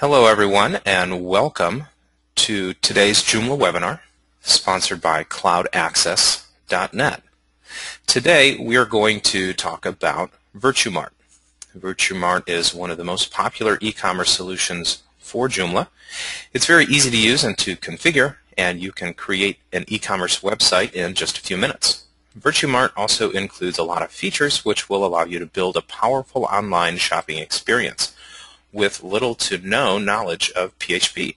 Hello everyone and welcome to today's Joomla webinar sponsored by CloudAccess.net. Today we are going to talk about VirtueMart. VirtueMart is one of the most popular e-commerce solutions for Joomla. It's very easy to use and to configure, and you can create an e-commerce website in just a few minutes. VirtueMart also includes a lot of features which will allow you to build a powerful online shopping experience with little to no knowledge of PHP.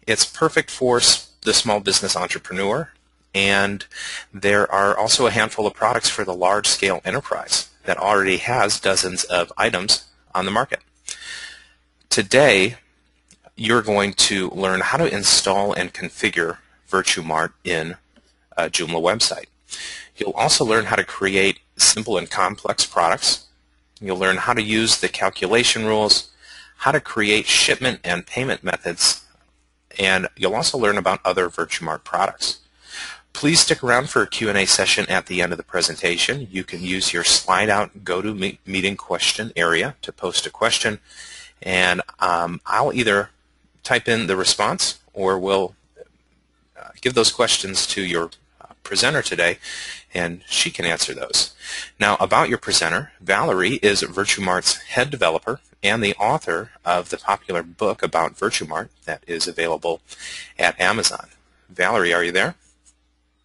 It's perfect for the small business entrepreneur, and there are also a handful of products for the large-scale enterprise that already has dozens of items on the market. Today, you're going to learn how to install and configure VirtueMart in a Joomla website. You'll also learn how to create simple and complex products. You'll learn how to use the calculation rules, how to create shipment and payment methods, and you'll also learn about other VirtueMart products. Please stick around for a Q&A session at the end of the presentation. You can use your slide out GoToMeeting question area to post a question, and I'll either type in the response or we'll give those questions to your presenter today, and she can answer those. Now, about your presenter, Valerie is VirtueMart's head developer and the author of the popular book about VirtueMart that is available at Amazon. Valerie, are you there?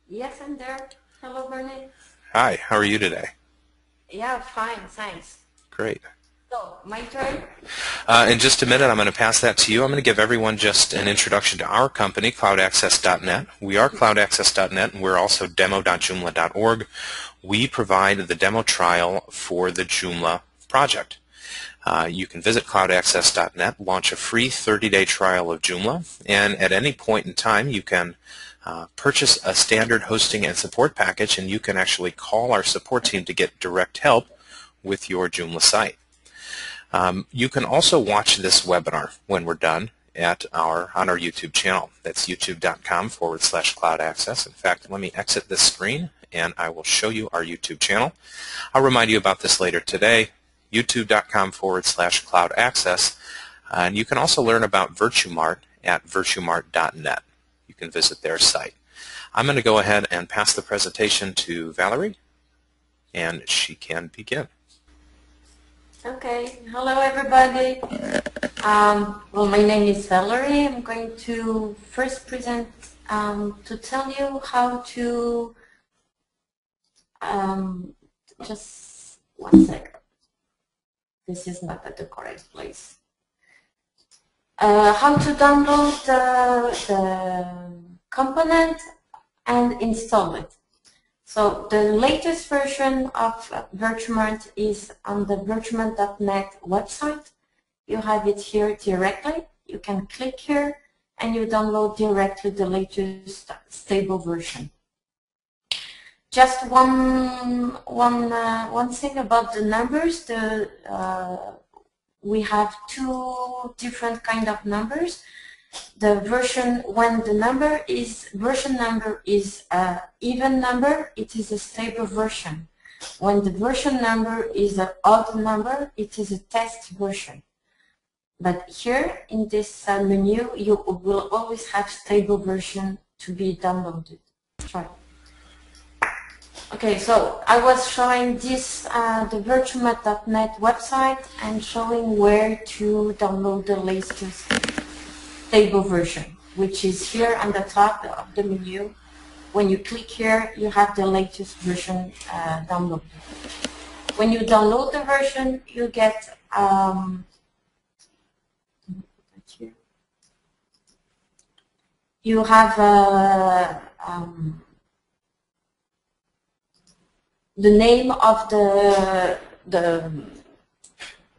Yes, I'm there. Hello, Bernie. Hi, how are you today? Yeah, fine, thanks. Great. So, my turn? In just a minute, I'm going to pass that to you. I'm going to give everyone just an introduction to our company, CloudAccess.net. We are CloudAccess.net, and we're also demo.joomla.org. We provide the demo trial for the Joomla project. You can visit CloudAccess.net, launch a free 30-day trial of Joomla, and at any point in time you can purchase a standard hosting and support package, and you can actually call our support team to get direct help with your Joomla site. You can also watch this webinar when we're done on our YouTube channel. That's youtube.com/cloudaccess. In fact, let me exit this screen and I will show you our YouTube channel. I'll remind you about this later today. youtube.com/cloudaccess, and you can also learn about VirtueMart at VirtueMart.net. You can visit their site. I'm going to go ahead and pass the presentation to Valerie, and she can begin. Okay, hello everybody. Well, my name is Valerie. I'm going to first present to tell you how to, just one second. This is not at the correct place. How to download the component and install it. So the latest version of VirtueMart is on the VirtueMart.net website. You have it here directly. You can click here and you download directly the latest stable version. Just one thing about the numbers. We have two different kind of numbers. The version, when the version number is an even number, it is a stable version. When the version number is an odd number, it is a test version. But here in this menu, you will always have stable version to be downloaded. Try. Okay, so I was showing this, the VirtueMart.net website, and showing where to download the latest stable version, which is here on the top of the menu. When you click here, you have the latest version downloaded. When you download the version, you get you have the name of the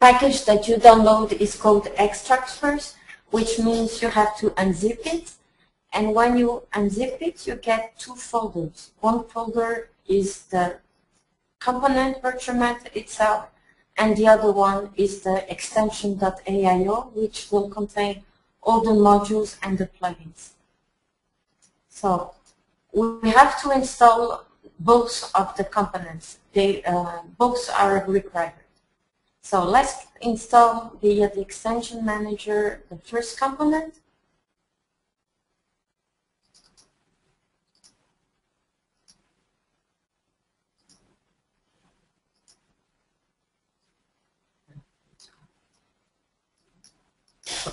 package that you download is called extract first, which means you have to unzip it. And when you unzip it, you get two folders. One folder is the component VirtueMart itself, and the other one is the extension.aio, which will contain all the modules and the plugins. So we have to install both of the components. They both are required. So let's install via the extension manager the first component.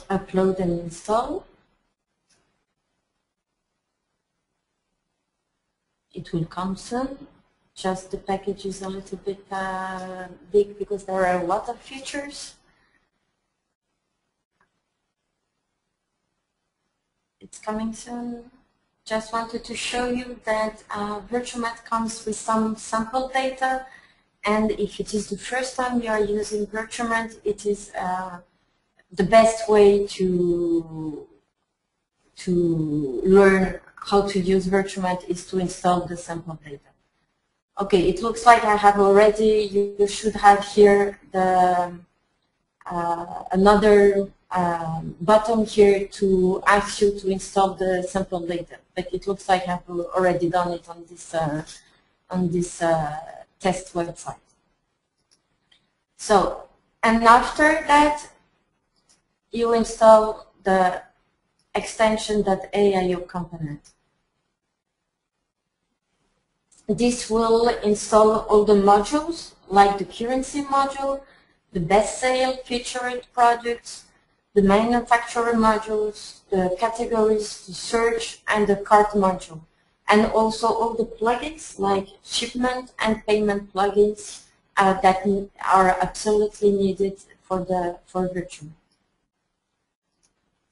Upload and install. It will come soon. Just the package is a little bit big because there are a lot of features. It's coming soon. Just wanted to show you that VirtueMart comes with some sample data, and if it is the first time you are using VirtueMart, it is the best way to learn how to use VirtueMart is to install the sample data. Okay, it looks like I have already. You should have here the another button here to ask you to install the sample data, but it looks like I've already done it on this test website. So, and after that, you install the extension.aio component. This will install all the modules, like the currency module, the best sale featured products, the manufacturer modules, the categories, the search, and the cart module. And also all the plugins, like shipment and payment plugins that are absolutely needed for VirtueMart.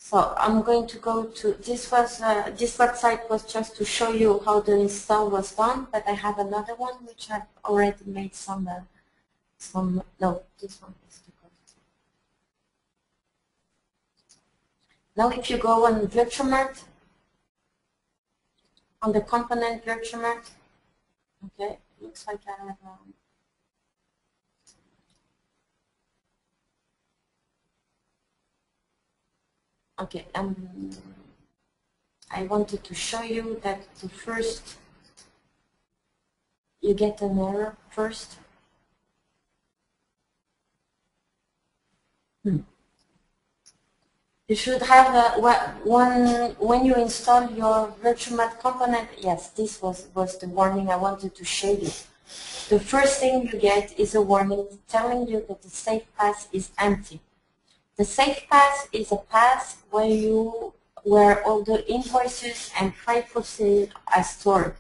So I'm going to go to, this website was just to show you how the install was done, but I have another one which I've already made no, this one is the correct. Now if you go on VirtueMart, on the component VirtueMart, okay, looks like I have okay, I wanted to show you that the first, you get an error first. You should have when you install your VirtueMart component. Yes, this was the warning I wanted to show you. The first thing you get is a warning telling you that the safe path is empty. The safe path is a path where all the invoices and freight for sale are stored.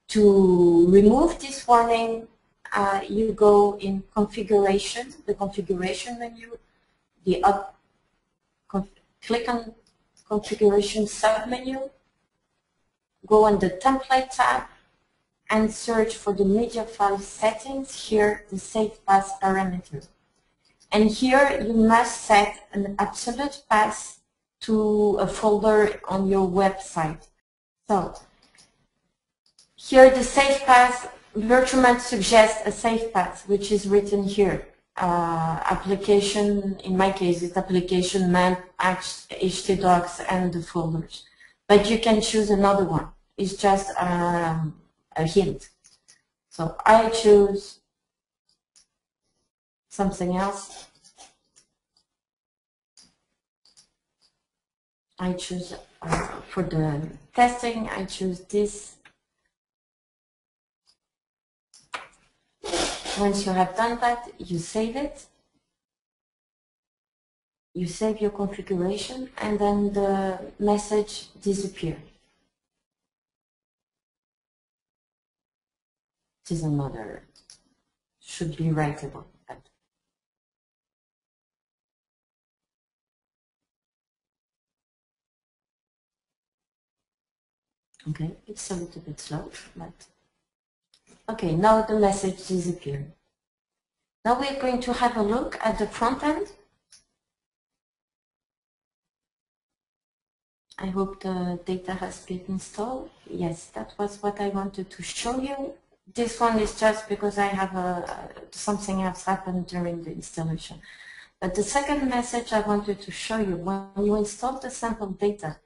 To remove this warning, you go in configuration, the configuration menu, click on configuration submenu, go on the template tab, and search for the media file settings, here the safe path parameter. And here you must set an absolute path to a folder on your website. So here the safe path, VirtueMart suggests a safe path, which is written here. Application, in my case, it's application, map, htdocs, and the folders. But you can choose another one. It's just a hint. So I choose something else. I choose, for the testing, I choose this. Once you have done that, you save it. You save your configuration, and then the message disappears. It is another, should be writable. Okay, it's a little bit slow, but okay, now the message disappeared. Now we're going to have a look at the front end. I hope the data has been installed. Yes, that was what I wanted to show you. This one is just because I have something else happened during the installation. But the second message I wanted to show you, when you install the sample data,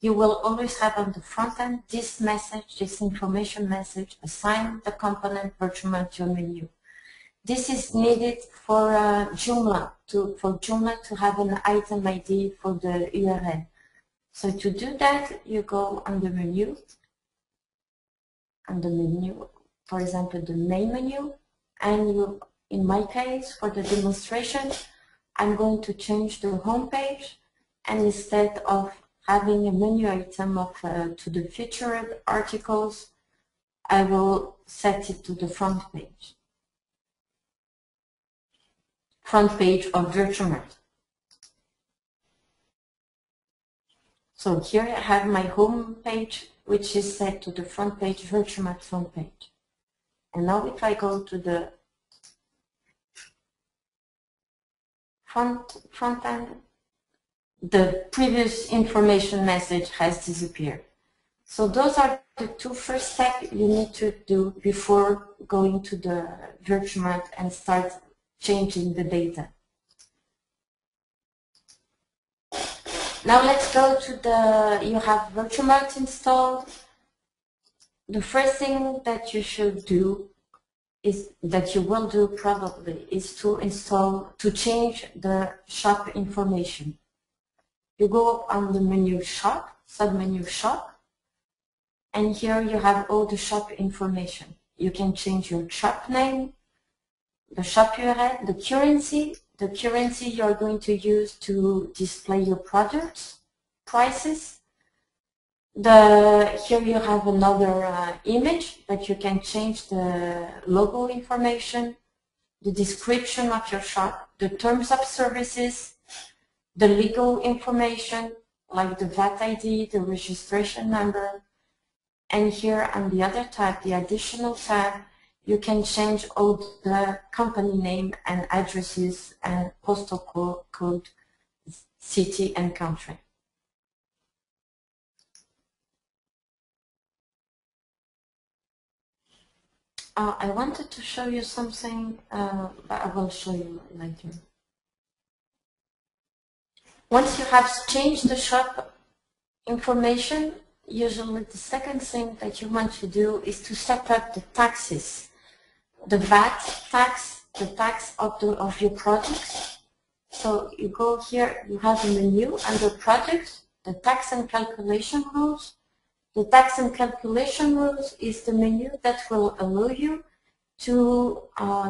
you will always have on the front end this message, this information message, assign the component VirtueMart to a menu. This is needed for Joomla, for Joomla to have an item ID for the URL. So to do that, you go on the menu, for example, the main menu, and you, in my case, for the demonstration, I'm going to change the home page, and instead of having a menu item of to the featured articles, I will set it to the front page of VirtueMart. So here I have my home page, which is set to the front page, VirtueMart front page. And now if I go to the front end, the previous information message has disappeared. So those are the two first steps you need to do before going to the VirtueMart and start changing the data. Now let's go to you have VirtueMart installed. The first thing that you should do that you will do probably is to change the shop information. You go on the menu shop, submenu shop, and here you have all the shop information. You can change your shop name, the shop URL, the currency you're going to use to display your products, prices. Here you have another image that you can change the logo information, the description of your shop, the terms of services, the legal information like the VAT ID, the registration number, and here on the other tab, the additional tab, you can change all the company name and addresses and postal code, city and country. I wanted to show you something, but I will show you later. Once you have changed the shop information, usually the second thing that you want to do is to set up the taxes. The VAT tax, the tax of your products. So you go here, you have a menu under products, the tax and calculation rules. The tax and calculation rules is the menu that will allow you to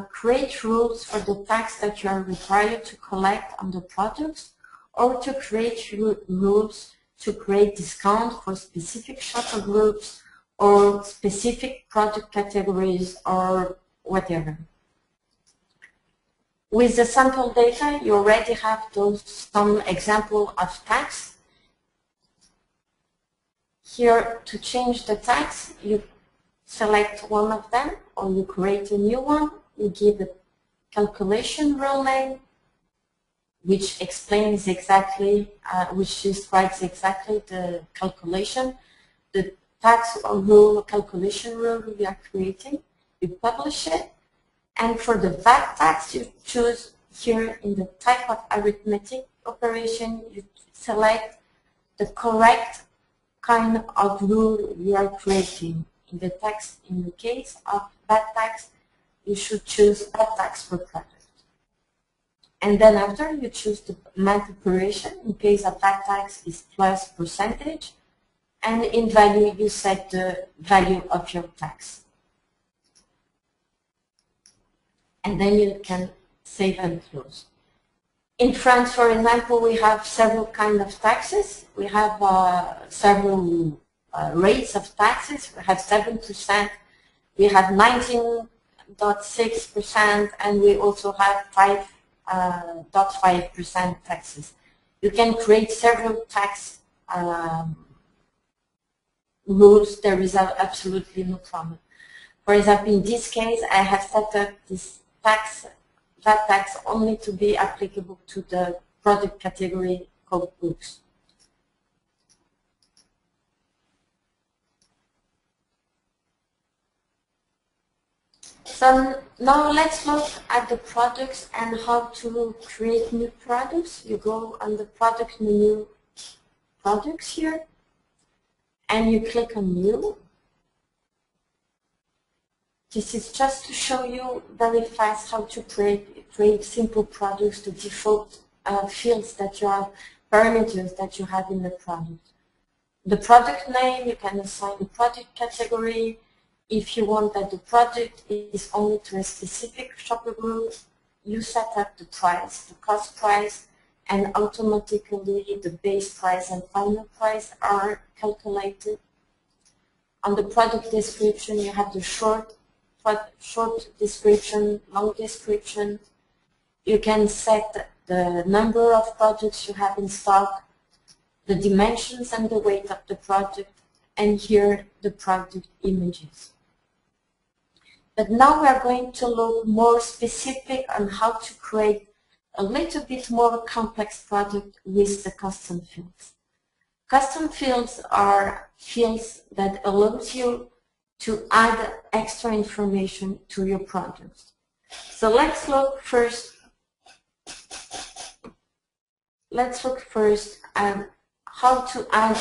create rules for the tax that you are required to collect on the products, or to create rules to create discount for specific shopper groups or specific product categories or whatever. With the sample data, you already have some example of tax. Here, to change the tax, you select one of them, or you create a new one. You give a calculation rule name, which explains exactly, which describes exactly the calculation, the tax or rule, calculation rule we are creating. You publish it, and for the VAT tax, you choose here in the type of arithmetic operation, you select the correct kind of rule you are creating. In the tax, in the case of VAT tax, you should choose VAT tax per product. And then after, you choose the math operation. In case of VAT tax is plus percentage, and in value you set the value of your tax. And then you can save and close. In France, for example, we have several kinds of taxes. We have several rates of taxes. We have 7%, we have 19.6%, and we also have 5.5% taxes. You can create several tax rules. There is absolutely no problem. For example, in this case, I have set up this VAT tax only to be applicable to the product category called books. So now let's look at the products and how to create new products. You go on the product menu, products here, and you click on new. This is just to show you very fast how to create simple products to default fields that you have, parameters that you have in the product. The product name, you can assign a product category. If you want that the product is only to a specific shopper group, you set up the price, the cost price, and automatically the base price and final price are calculated. On the product description, you have the short description, long description. You can set the number of products you have in stock, the dimensions and the weight of the product, and here the product images. But now we are going to look more specific on how to create a little bit more complex product with the custom fields. Custom fields are fields that allows you to add extra information to your product. So let's look first at how to add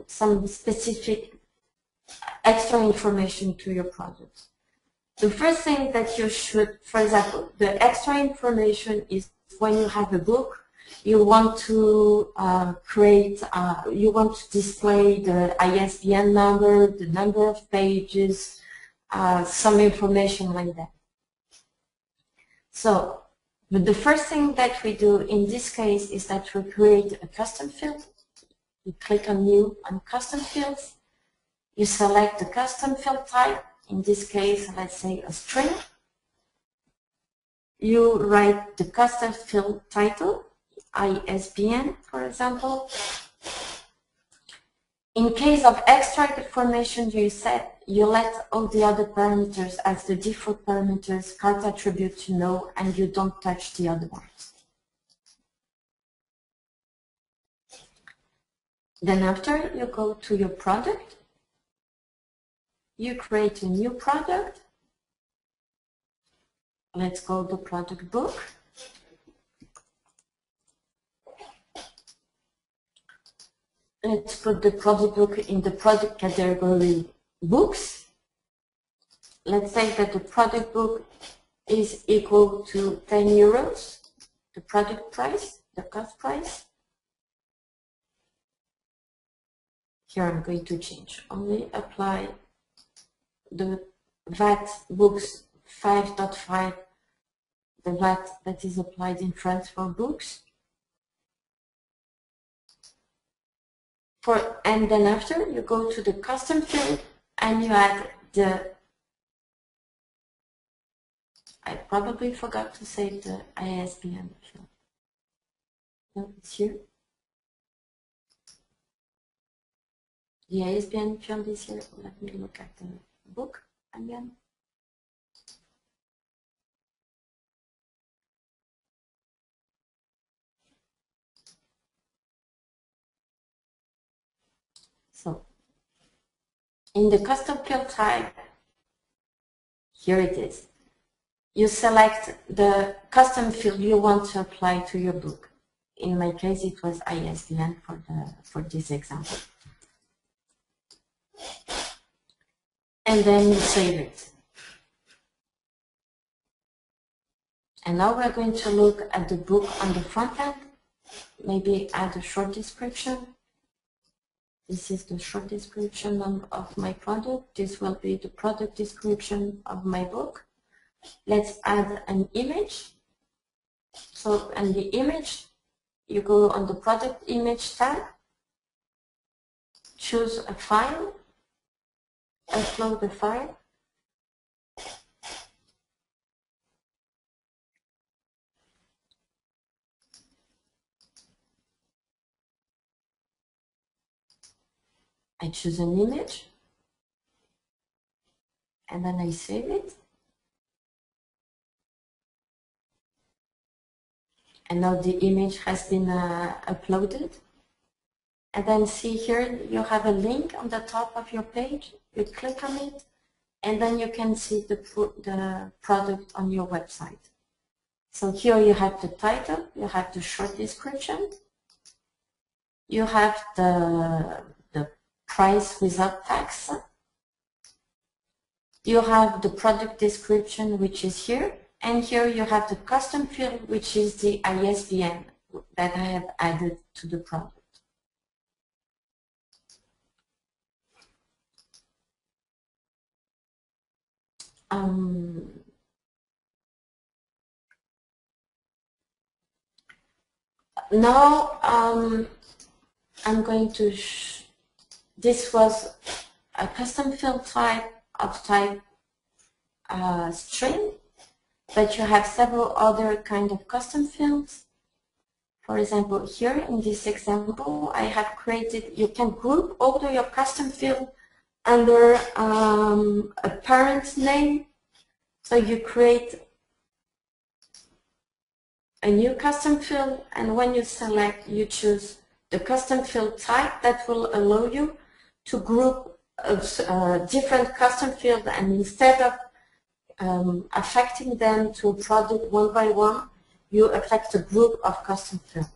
some specific extra information to your product. The first thing that you should, for example, the extra information is when you have a book, you want to you want to display the ISBN number, the number of pages, some information like that. So, but the first thing that we do in this case is that we create a custom field. You click on New on Custom Fields. You select the custom field type. In this case, let's say a string. You write the custom field title, ISBN, for example. In case of extra information you let all the other parameters as the default parameters, cart attribute no, and you don't touch the other ones. Then after, you go to your product. You create a new product. Let's call the product book. Let's put the product book in the product category books. Let's say that the product book is equal to 10 euros, the product price, the cost price. Here I'm going to change. Only apply the VAT books 5.5, the VAT that is applied in France for books. And then after, you go to the custom field and you add the, I probably forgot to save the ISBN field. No, it's here. The ISBN field is here. Let me look at the book again. So, in the custom field type, here it is. You select the custom field you want to apply to your book. In my case, it was ISBN for this example. And then you save it. And now we're going to look at the book on the front end. Maybe add a short description. This is the short description of my product. This will be the product description of my book. Let's add an image. So, and the image, you go on the product image tab, choose a file, upload the file. I choose an image, and then I save it. And now the image has been uploaded. And then see here, you have a link on the top of your page. You click on it, and then you can see the product on your website. So here you have the title, you have the short description, you have the price without tax, you have the product description, which is here, and here you have the custom field, which is the ISBN that I have added to the product. Now I'm going to, this was a custom field type of type string, but you have several other kind of custom fields. For example, here in this example, I have created, you can group all your custom field under a parent name. So you create a new custom field, and when you select, you choose the custom field type that will allow you to group different custom fields, and instead of affecting them to a product one by one, you affect a group of custom fields.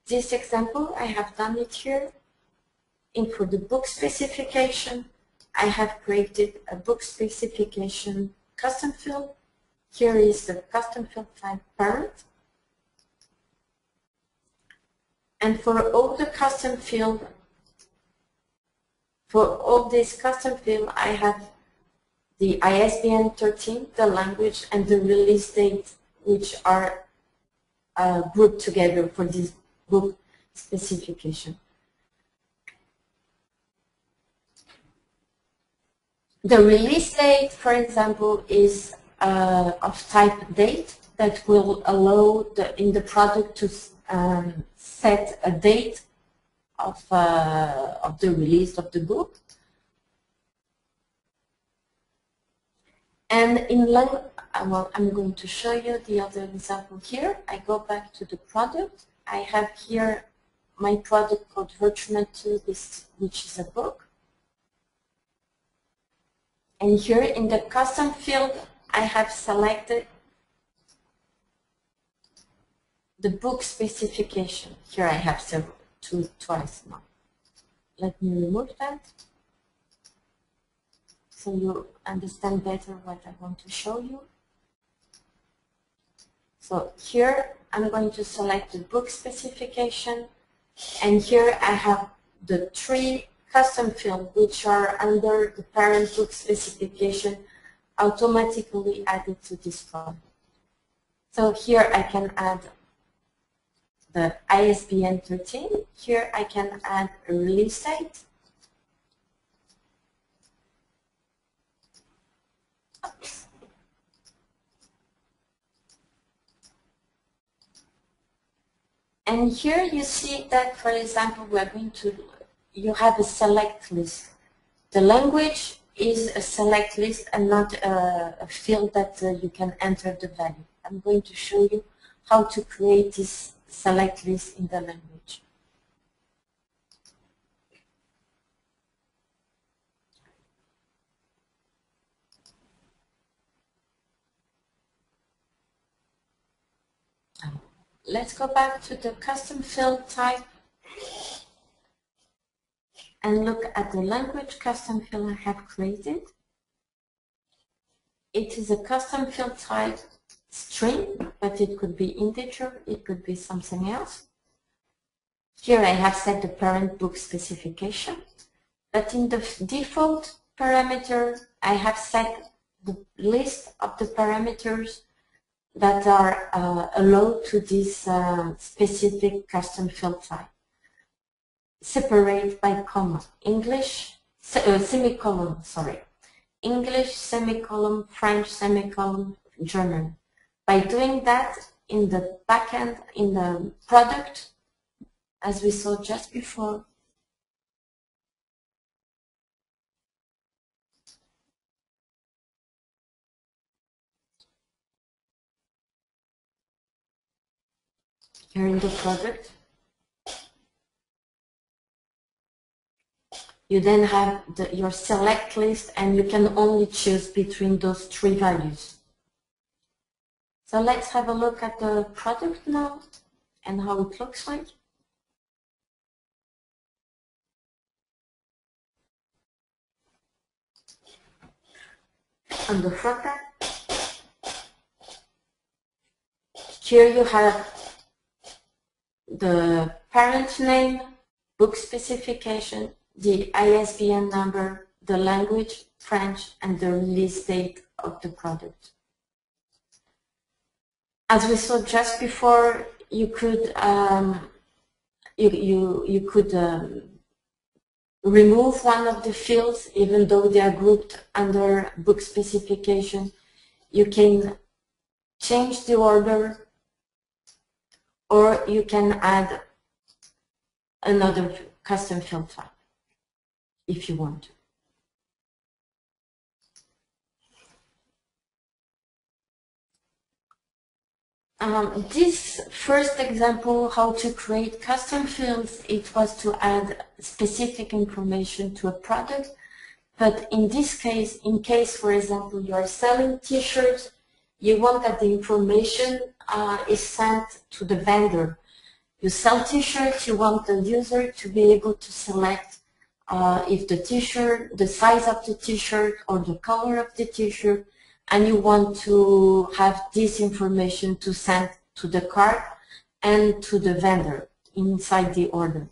This example, I have done it here. For the book specification, I have created a book specification custom field. Here is the custom field type parent. And for all the custom field, for all these custom field, I have the ISBN 13, the language, and the release date, which are grouped together for this book specification. The release date, for example, is of type date that will allow in the product to set a date of the release of the book. And in well, I'm going to show you the other example here. I go back to the product. I have here my product called VirtueMart Templates, which is a book. And here in the custom field, I have selected the book specification. Here I have several, twice now. Let me remove that so you understand better what I want to show you. So here I'm going to select the book specification, and here I have the 3 custom fields which are under the parent book specification automatically added to this product. So here I can add the ISBN 13. Here I can add a release date. Oops. And here you see that, for example, we're going to, you have a select list. The language is a select list and not a field that you can enter the value. I'm going to show you how to create this select list in the language. Let's go back to the custom field type and look at the language custom field I have created. It is a custom field type string, but it could be integer, it could be something else. Here I have set the parent book specification, but in the default parameter, I have set the list of the parameters that are allowed to this specific custom field type. Separate by comma, English, semicolon, sorry. English, semicolon, French, semicolon, German. By doing that in the backend, in the product, as we saw just before, here in the product, you then have your select list, and you can only choose between those 3 values. So let's have a look at the product now and how it looks like. on the front end. Here you have the parent name, book specification, the ISBN number, the language, French, and the release date of the product. As we saw just before, you could remove one of the fields, even though they are grouped under book specification. You can change the order, or you can add another custom field type if you want to. This first example, how to create custom fields, it was to add specific information to a product. But in this case, for example, you are selling t-shirts, you want that the information is sent to the vendor. You sell t-shirts, you want the user to be able to select if the t-shirt, the size of the t-shirt or the color of the t-shirt, and you want to have this information to send to the cart and to the vendor inside the order.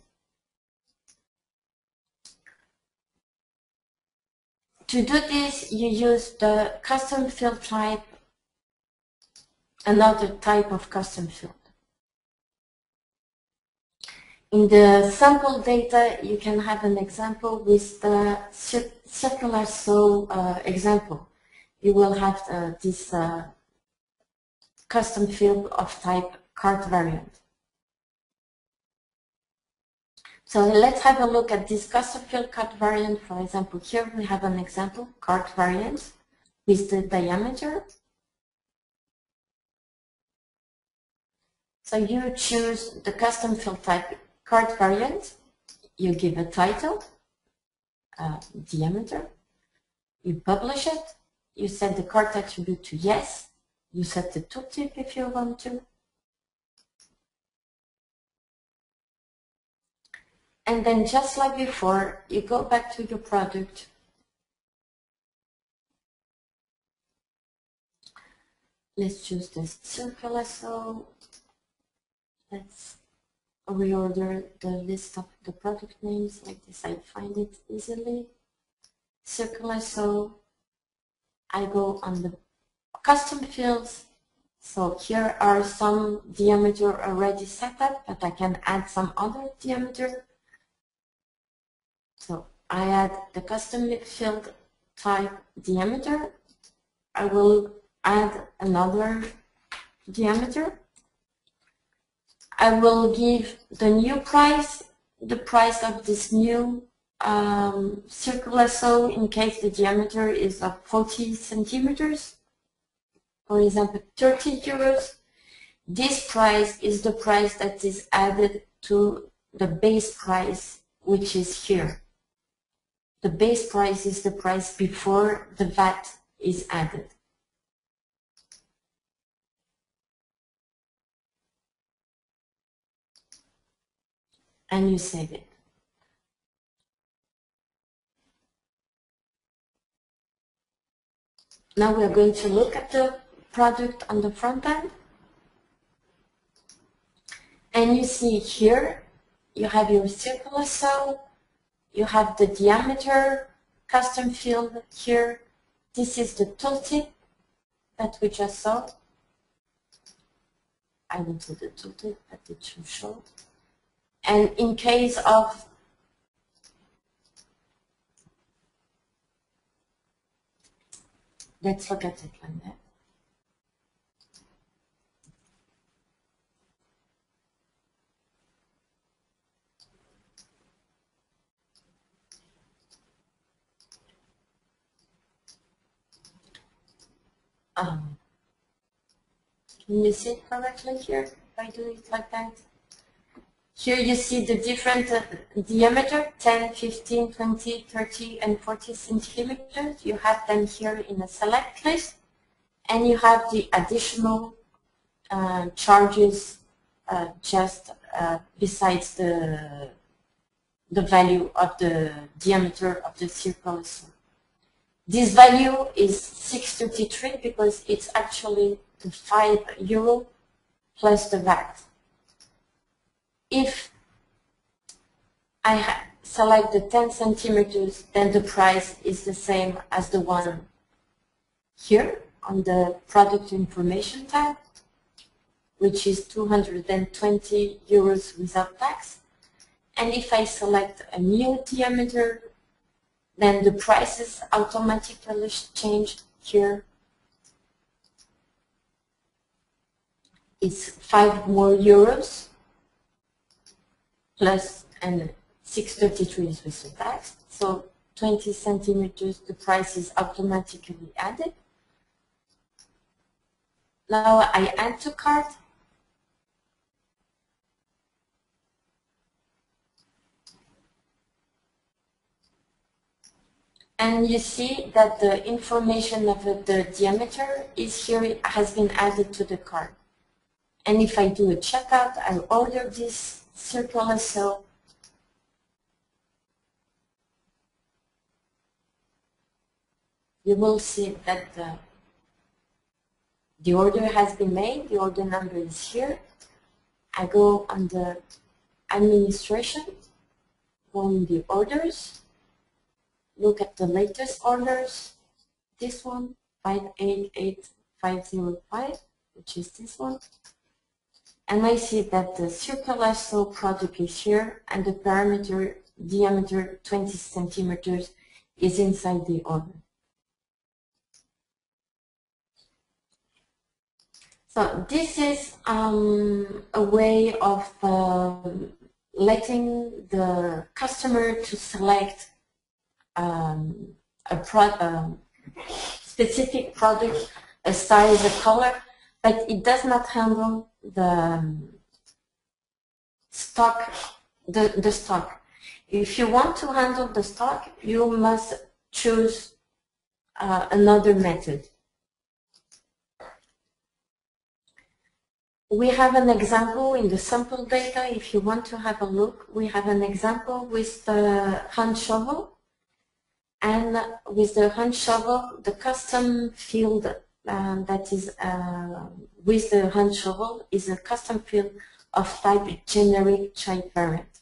To do this, you use the custom field type, another type of custom field. In the sample data, you can have an example with the circular saw example. You will have this custom field of type cart variant. So let's have a look at this custom field cart variant. For example, here we have an example, cart variant with the diameter. So you choose the custom field type cart variant, you give a title, diameter, you publish it, you set the cart attribute to yes, you set the tooltip if you want to, and then just like before, you go back to your product, let's choose this circular saw, let's reorder the list of the product names like this, I find it easily. Circular saw, I go on the custom fields, so here are some diameter already set up, but I can add some other diameter. So I add the custom field type diameter, I will add another diameter. I will give the new price, the price of this new circular saw in case the diameter is of 40 centimeters, for example 30 euros. This price is the price that is added to the base price, which is here. The base price is the price before the VAT is added. And you save it. Now we are going to look at the product on the front end. And you see here, you have your circular saw, you have the diameter custom field here. This is the tooltip that we just saw. I will do the tooltip, but it should show. And in case of let's look at it like that. Can you see it correctly here if I do it like that? Here you see the different diameter, 10, 15, 20, 30, and 40 centimeters. You have them here in a select list. And you have the additional charges just besides the value of the diameter of the circular saw. This value is 633 because it's actually the €5 plus the VAT. If I select the 10 centimeters, then the price is the same as the one here on the product information tab, which is €220 without tax. And if I select a new diameter, then the prices automatically change here. It's €5 more plus and 633 is with the tax. So 20 centimeters, the price is automatically added. Now I add to cart. And you see that the information of the diameter is here, it has been added to the cart. And if I do a checkout, I order this circular cell. You will see that the order has been made, the order number is here. I go on the administration, go in the orders, look at the latest orders, this one, 588505, which is this one. And I see that the circular cell product is here and the parameter diameter 20 centimeters is inside the order. So this is a way of letting the customer to select a specific product, a size, a color, but it does not handle the stock. The stock. If you want to handle the stock, you must choose another method. We have an example in the sample data. If you want to have a look, we have an example with the hand shovel. And with the hand shovel, the custom field that is with the hand shovel is a custom field of type generic child parent.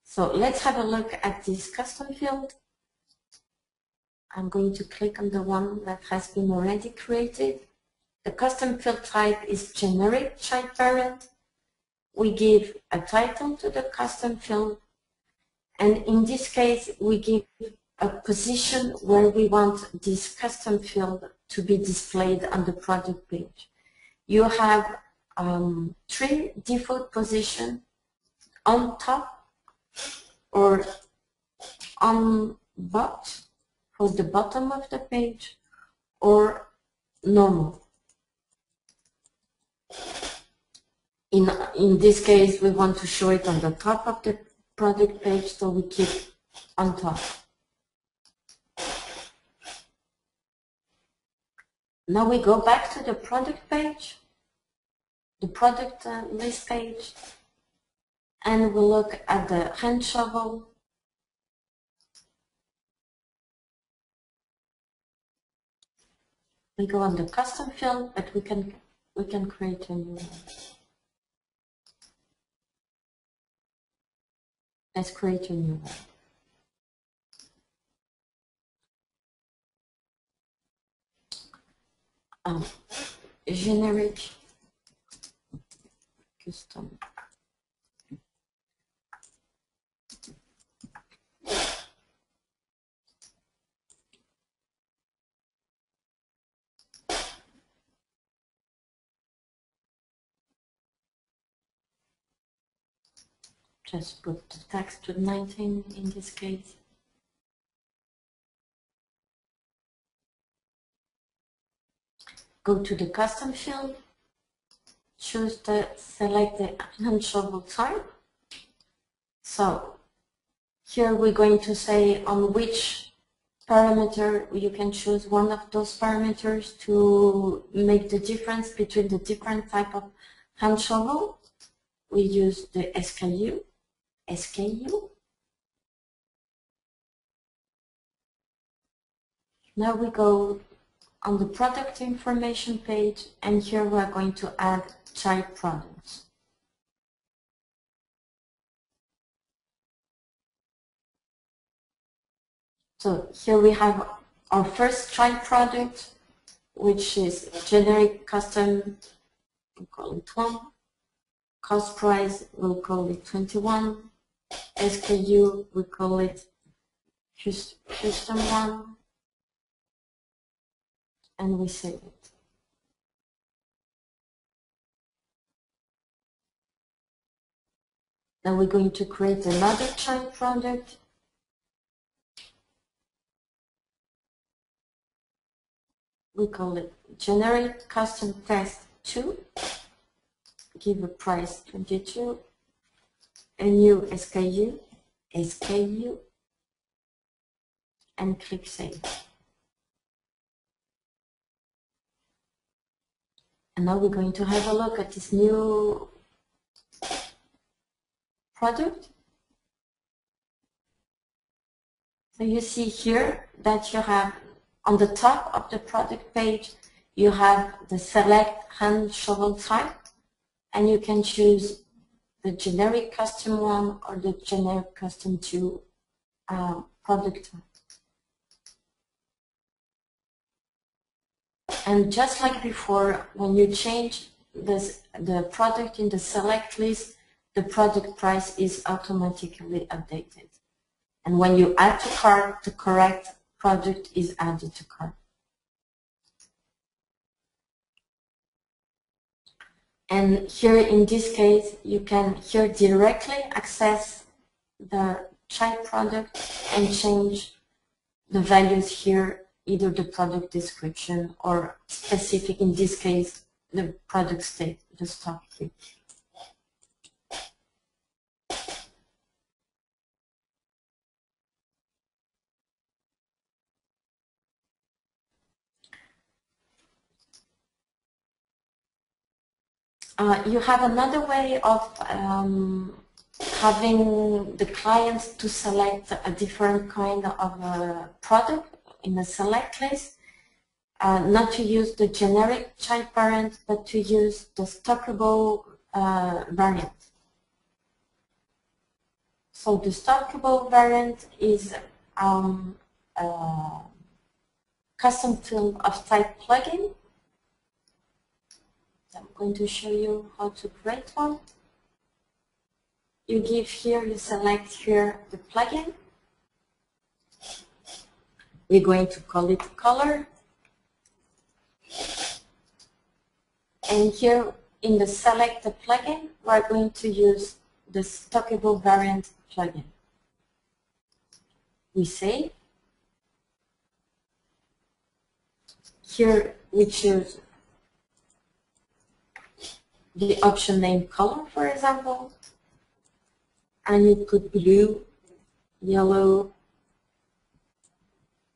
So let's have a look at this custom field. I'm going to click on the one that has been already created. The custom field type is generic child parent. We give a title to the custom field, and in this case we give a position where we want this custom field to be displayed on the product page. You have 3 default positions: on top or on bottom for the bottom of the page, or normal. In this case, we want to show it on the top of the product page, so we keep on top. Now we go back to the product page, the product list page, and we look at the hand shovel. We go on the custom field, but we can create a new one. Let's create a new one. Generic custom. Just put the text to 19 in this case. Go to the custom field, select the hand shovel type. So here we're going to say on which parameter you can choose one of those parameters to make the difference between the different type of hand shovel. We use the SKU. Now we go on the product information page, and here we are going to add child products. So here we have our first child product, which is generic custom, we'll call it 1. Cost price, we'll call it 21. SKU, we call it custom 1. And we save it. Now we're going to create another child product. We call it generic custom test 2. Give a price 22. A new SKU, and click save. And now we're going to have a look at this new product. So you see here that you have on the top of the product page, you have the select hand shovel type, and you can choose the generic custom 1 or the generic custom 2 product type. And just like before, when you change the product in the select list, the product price is automatically updated. And when you add to cart, the correct product is added to cart. And here in this case, you can here directly access the child product and change the values here, either the product description or specific, in this case, the product state, the stock here. You have another way of having the clients to select a different kind of a product in a select list, not to use the generic child variant, but to use the stockable variant. So the stockable variant is a custom field of type plugin. I'm going to show you how to create one. You give here, you select here the plugin. We're going to call it color. And here in the select the plugin, we're going to use the stockable variant plugin. We save. Here we choose the option name color, for example, and you put blue, yellow,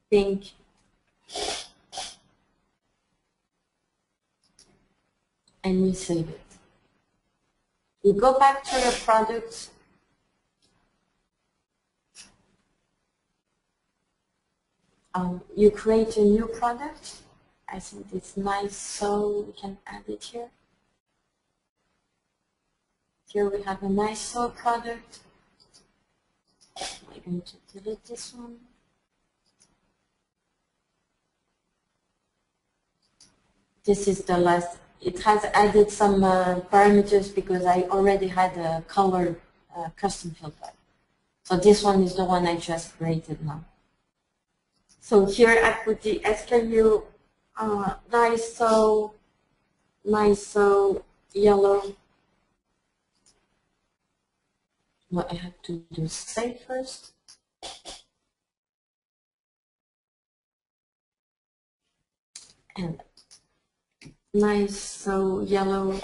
pink, and you save it. You go back to your products, you create a new product. I think it's nice, so we can add it here. Here we have a nice sew product. I'm going to delete this one. This is the last. It has added some parameters because I already had a color custom filter. So this one is the one I just created now. So here I put the SKU nice sew yellow. No, I have to do save first. And nice, so yellow.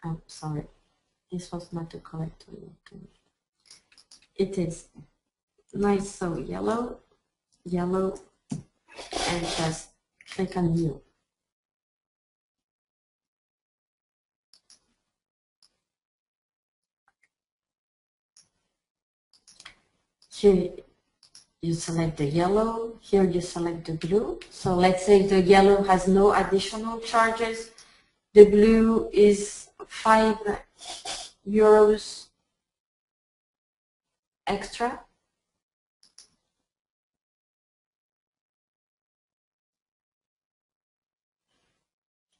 Oh, sorry. This was not the correct one. It is nice, so yellow, and just click on new. Here you select the yellow, here you select the blue. So let's say the yellow has no additional charges. The blue is €5 extra.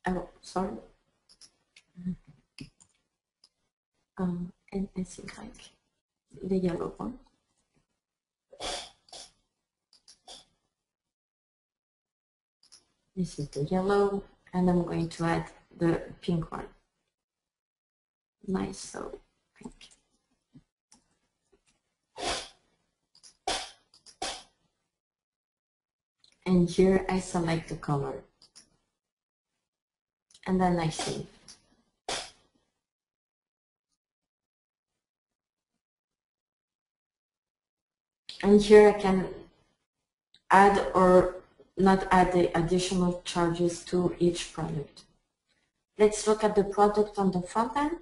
Oh, sorry. And I think like the yellow one. This is the yellow, and I'm going to add the pink one. Nice, so pink. And here I select the color. And then I save. And here I can add or not add the additional charges to each product. Let's look at the product on the front end.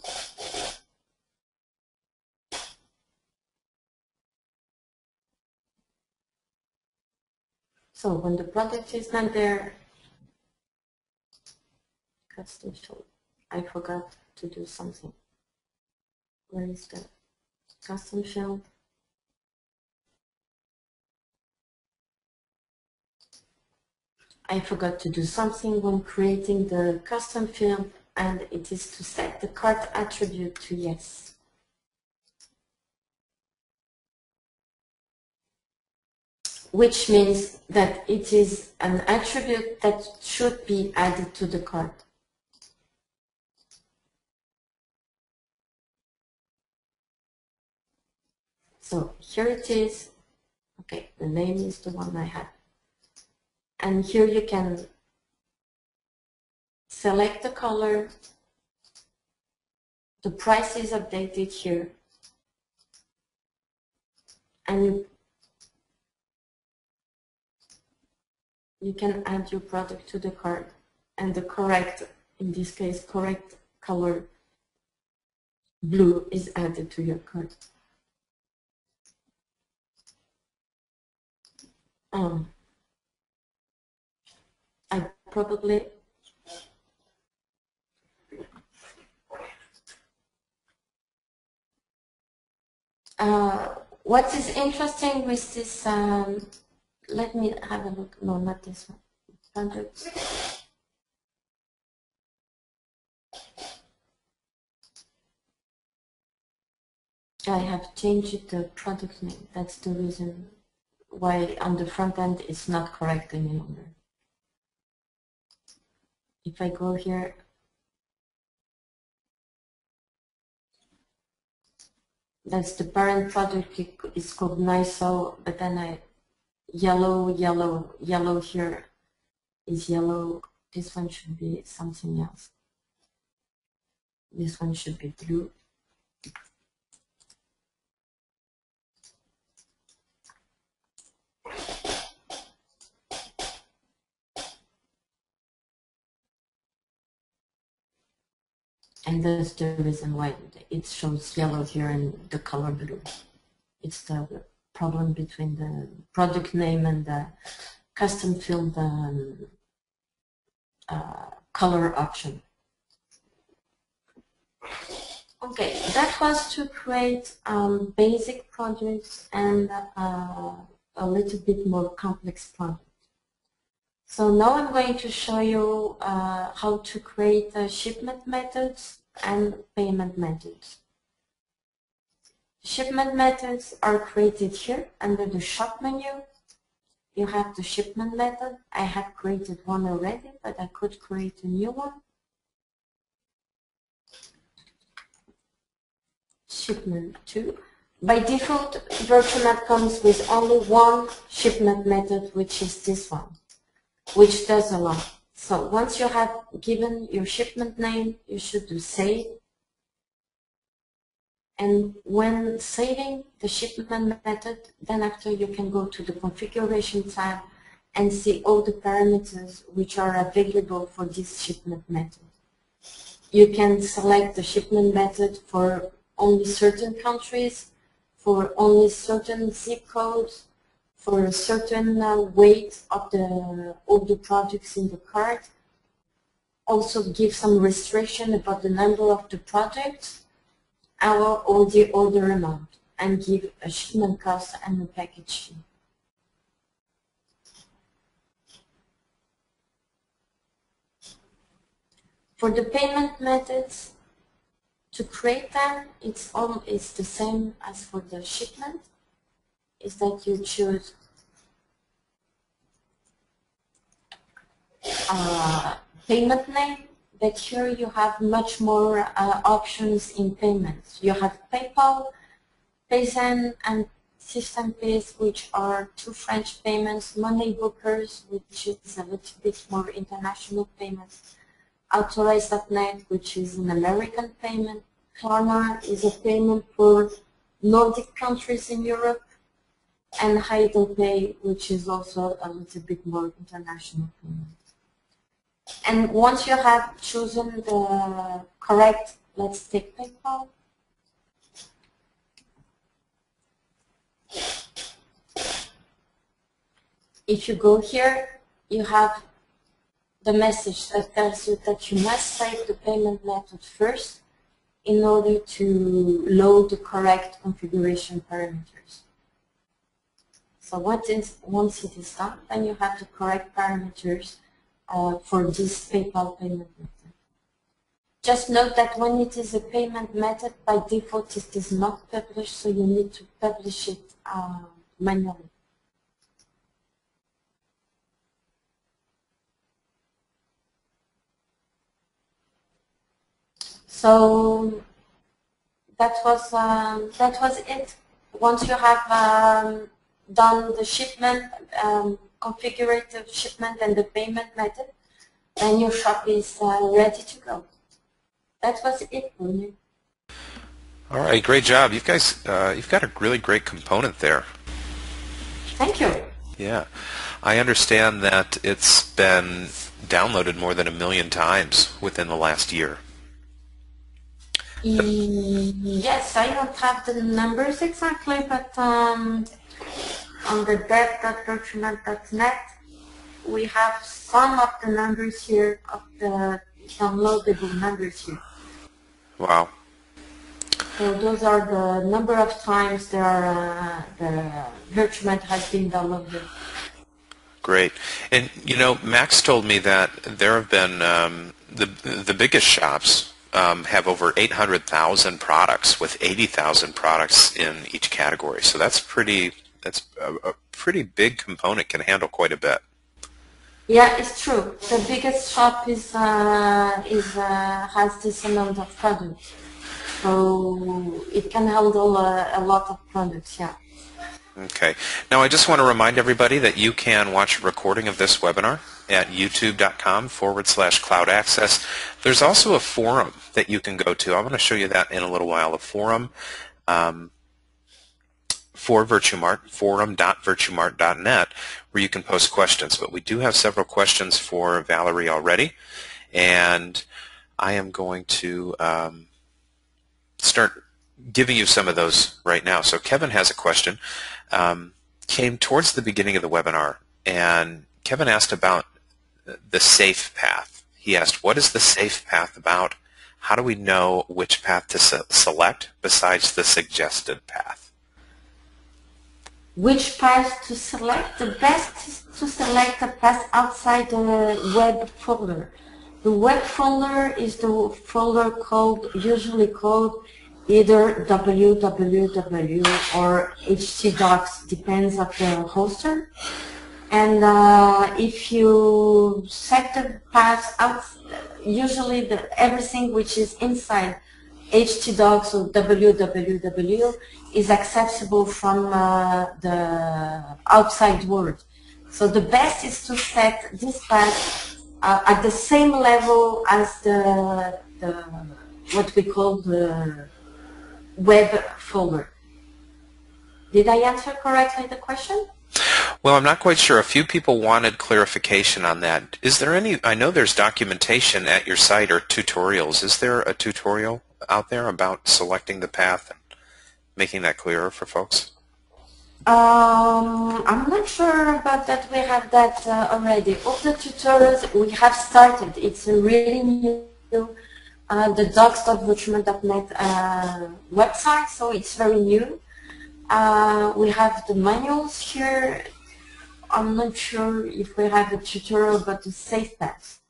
So when the product is not there, custom field. I forgot to do something. Where is the custom field? I forgot to do something when creating the custom field, and it is to set the cart attribute to yes. Which means that it is an attribute that should be added to the cart. So here it is. Okay, the name is the one I have. And here you can select the color. The price is updated here. And you can add your product to the cart. And the correct, in this case, correct color blue is added to your cart. I probably what is interesting with this, let me have a look. No, not this one. Products. I have changed the product name. That's the reason why on the front end it's not correct any longer. If I go here, that's the parent product. It's called NISO, but then yellow here is yellow. This one should be something else. This one should be blue. And that's the reason why it shows yellow here and the color blue. It's the problem between the product name and the custom field color option. Okay, that was to create basic projects and a little bit more complex projects. So now I'm going to show you how to create shipment methods and payment methods. Shipment methods are created here under the shop menu. You have the shipment method. I have created one already, but I could create a new one. Shipment 2. By default, VirtueMart comes with only one shipment method, which is this one, which does a lot. So once you have given your shipment name, you should do save. And when saving the shipment method, then after you can go to the configuration tab and see all the parameters which are available for this shipment method. You can select the shipment method for only certain countries, for only certain zip codes, for a certain weight of all the products in the cart. Also give some restriction about the number of the products or the order amount, and give a shipment cost and a package fee. For the payment methods, to create them, it's the same as for the shipment. Is that you choose payment name, but here you have much more options in payments. You have PayPal, Payzen, and SystemPay, which are two French payments, Money Bookers, which is a little bit more international payments, Authorize.net, which is an American payment, Klarna is a payment for Nordic countries in Europe, and HeidelPay, which is also a little bit more international payment. And once you have chosen the correct, let's take PayPal. If you go here, you have the message that tells you that you must save the payment method first in order to load the correct configuration parameters. So once it is done, then you have the correct parameters for this PayPal payment method. Just note that when it is a payment method, by default it is not published, so you need to publish it manually. So that was it. Once you have done the shipment, configured the shipment and the payment method, then your shop is ready to go. That was it, Bruno. All right, great job. You guys, you've got a really great component there. Thank you. Yeah. I understand that it's been downloaded more than 1 million times within the last year. Yes, I don't have the numbers exactly, but on the dev.virtuemart.net, we have some of the numbers here, of the downloadable numbers here. Wow. So those are the number of times the VirtueMart has been downloaded. Great. And you know, Max told me that there have been the biggest shops have over 800,000 products with 80,000 products in each category. So that's a pretty big component, can handle quite a bit. Yeah, it's true. The biggest shop has this amount of products, so it can handle a lot of products. Yeah. Okay. Now I just want to remind everybody that you can watch a recording of this webinar at youtube.com/cloudaccess. There's also a forum that you can go to. I'm going to show you that in a little while. A forum for VirtueMart, forum.virtuemart.net, where you can post questions. But we do have several questions for Valerie already, and I am going to start giving you some of those right now. So Kevin has a question. Came towards the beginning of the webinar, and Kevin asked about the safe path. He asked, what is the safe path about? How do we know which path to select besides the suggested path? Which path to select? The best is to select a path outside the web folder. The web folder is the folder usually called either www or htdocs, depends on the hoster. And if you set the path out, usually everything which is inside htdocs or www is accessible from the outside world. So the best is to set this path at the same level as the what we call the web folder. Did I answer correctly the question? Well, I'm not quite sure. A few people wanted clarification on that. Is there any, I know there's documentation at your site or tutorials. Is there a tutorial out there about selecting the path making that clearer for folks? I'm not sure about that. We have that already. All the tutorials we have started. It's really new. The docs.virtuement.net website, so it's very new. We have the manuals here. I'm not sure if we have a tutorial about the safe path.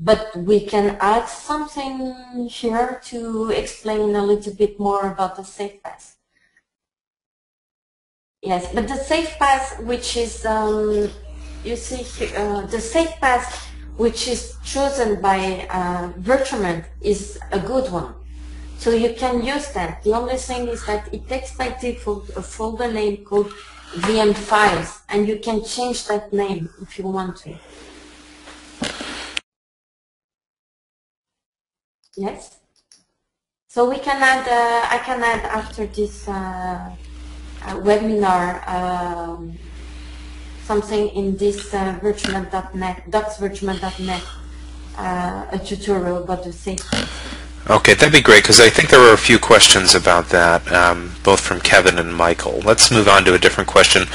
But we can add something here to explain a little bit more about the safe path. Yes, but the safe path, which is, you see, the safe path which is chosen by VirtueMart is a good one. So you can use that. The only thing is that it takes by default a folder name called VM files, and you can change that name if you want to. Yes. So we can add. I can add after this webinar something in this VirtueMart.net, docs.virtuement.net, a tutorial about the safety. Okay, that'd be great, because I think there were a few questions about that, both from Kevin and Michael. Let's move on to a different question.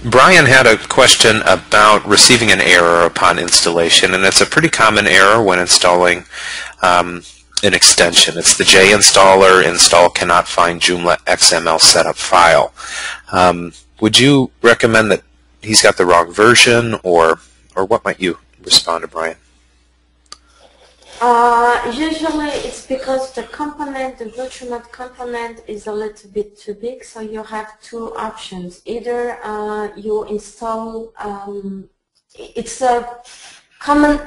Brian had a question about receiving an error upon installation, and it's a pretty common error when installing an extension. It's the JInstaller install cannot find Joomla XML setup file. Would you recommend that he's got the wrong version, or what might you respond to Brian? Usually it's because the component, the VirtueMart component, is a little bit too big, so you have two options. Either you install, it's a common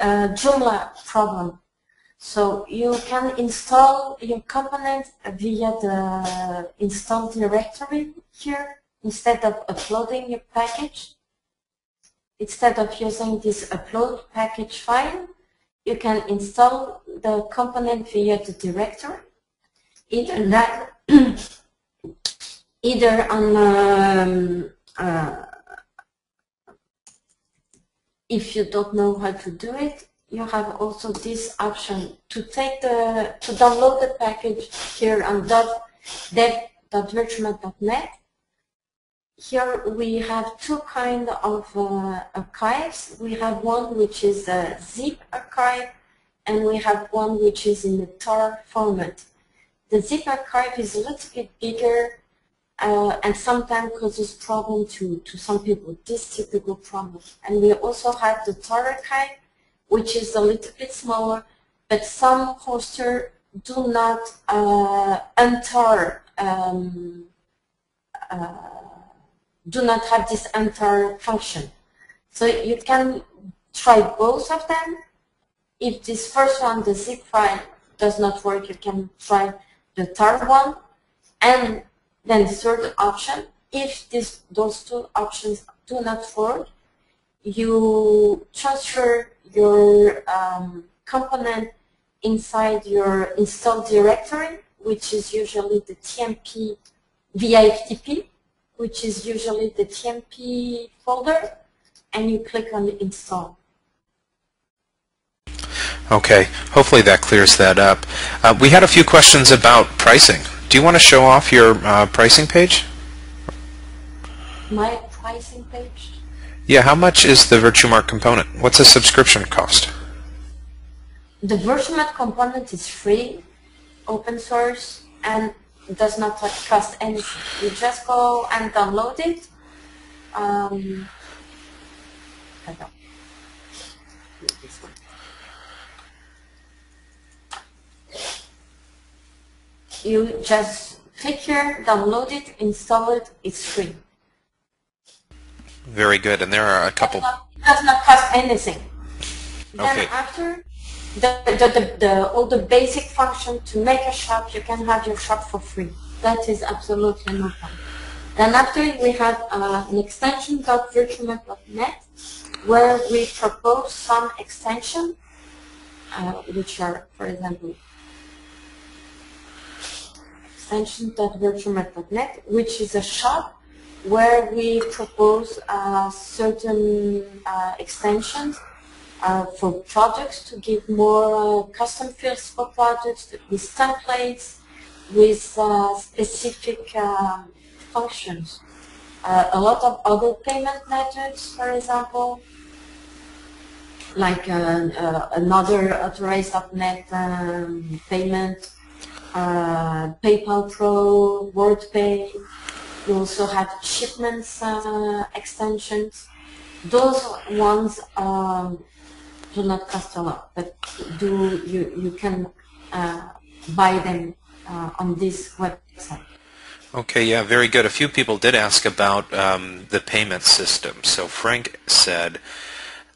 Joomla problem. So you can install your component via the install directory here instead of uploading your package. Instead of using this upload package file, you can install the component via the directory. Either that, either on if you don't know how to do it, you have also this option to take to download the package here on dev.virtuement.net. Here we have two kinds of archives. We have one which is a zip archive, and we have one which is in the tar format. The zip archive is a little bit bigger and sometimes causes problem to some people, this typical problem. And we also have the tar archive, which is a little bit smaller, but some hosters do not untar do not have this untar function. So you can try both of them. If this first one, the zip file, does not work, you can try the tar one. And then the third option, if those two options do not work, you transfer your component inside your install directory, which is usually the TMP via FTP, which is usually the TMP folder, and you click on the install. Okay, hopefully that clears that up. We had a few questions about pricing. Do you want to show off your pricing page? My pricing page? Yeah, how much is the VirtueMart component? What's the subscription cost? The VirtueMart component is free, open source, and does not cost anything. You just go and download it. You just click here, download it, install it, it's free. Very good, and there are a couple... It does not cost anything. Okay. Then after all the basic function to make a shop, you can have your shop for free. That is absolutely no problem. Then after we have an extension .virtuement.net where we propose some extension, which are, for example, extension.virtuement.net, which is a shop where we propose certain extensions for products to give more custom fields for products with templates, with specific functions. A lot of other payment methods, for example, like another authorized.net payment, PayPal Pro, WordPay. You also have shipments extensions. Those ones do not cost a lot, but you can buy them on this website. Okay, yeah, very good. A few people did ask about the payment system. So Frank said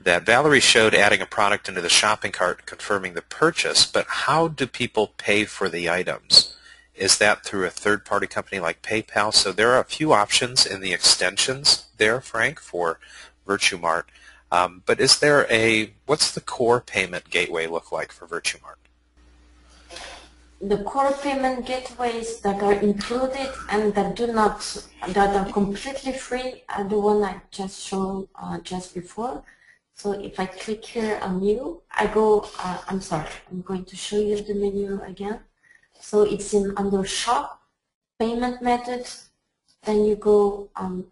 that Valerie showed adding a product into the shopping cart, confirming the purchase, but how do people pay for the items? Is that through a third-party company like PayPal? So there are a few options in the extensions there, Frank, for VirtueMart. But is there what's the core payment gateway look like for VirtueMart? The core payment gateways that are included and that are completely free are the one I just showed just before. So if I click here on new, I'm going to show you the menu again. So it's under shop, payment methods, then you go on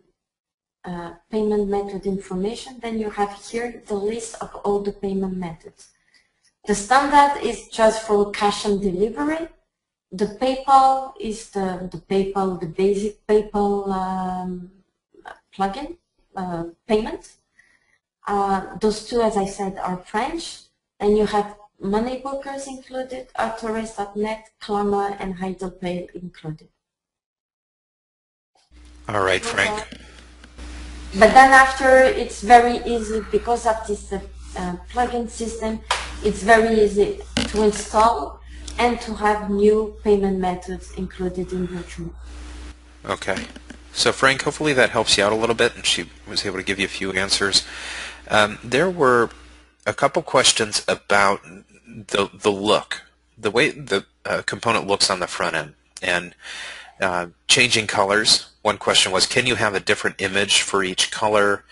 payment method information, then you have here the list of all the payment methods. The standard is just for cash and delivery. The PayPal is the basic PayPal plugin payment. Those two, as I said, are French. Then you have money bookers included, Authorize.net, Klarna, and HeidelPay included. All right, Frank. But then after, it's very easy because of this plugin system. It's very easy to install and to have new payment methods included in VirtueMart. Okay. So Frank, hopefully that helps you out a little bit, and she was able to give you a few answers. There were a couple questions about the look, the way the component looks on the front end, and changing colors. One question was, can you have a different image for each color?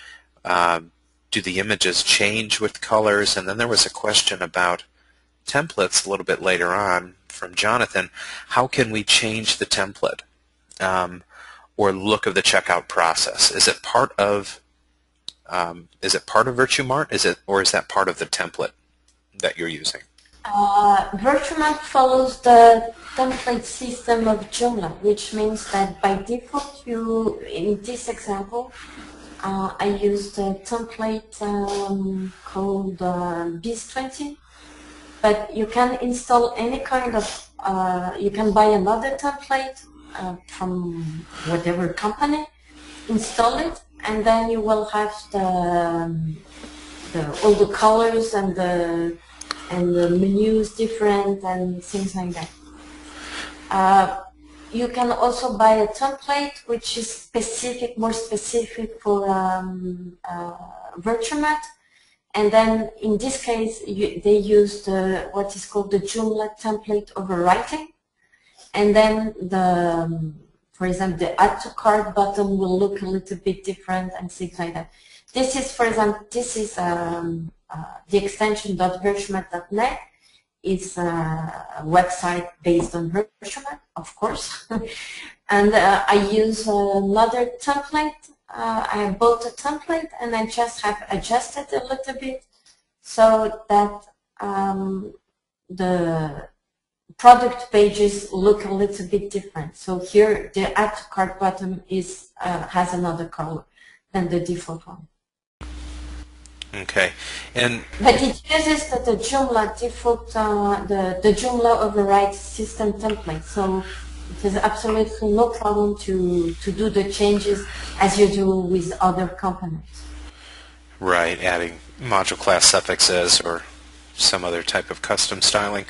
Do the images change with colors? And then there was a question about templates a little bit later on from Jonathan. How can we change the template or look of the checkout process? Is it part of VirtueMart? Or is that part of the template that you're using? VirtueMart follows the template system of Joomla, which means that by default, in this example, I used a template called BIS20, but you can install any kind of, you can buy another template from whatever company, install it, and then you will have all the colors and the menus different and things like that. You can also buy a template which is more specific for VirtueMart, and then in this case they used what is called the Joomla template overwriting, and then for example, the add to cart button will look a little bit different and things like that. This is, for example, the extension .virtuemart.net. It's a website based on VirtueMart, of course. And I use another template. I bought a template and I just have adjusted a little bit so that the product pages look a little bit different. So here the add to cart button has another color than the default one. Okay, but it uses the Joomla default, the Joomla override system template. So it is absolutely no problem to do the changes as you do with other components. Right, adding module class suffixes or some other type of custom styling.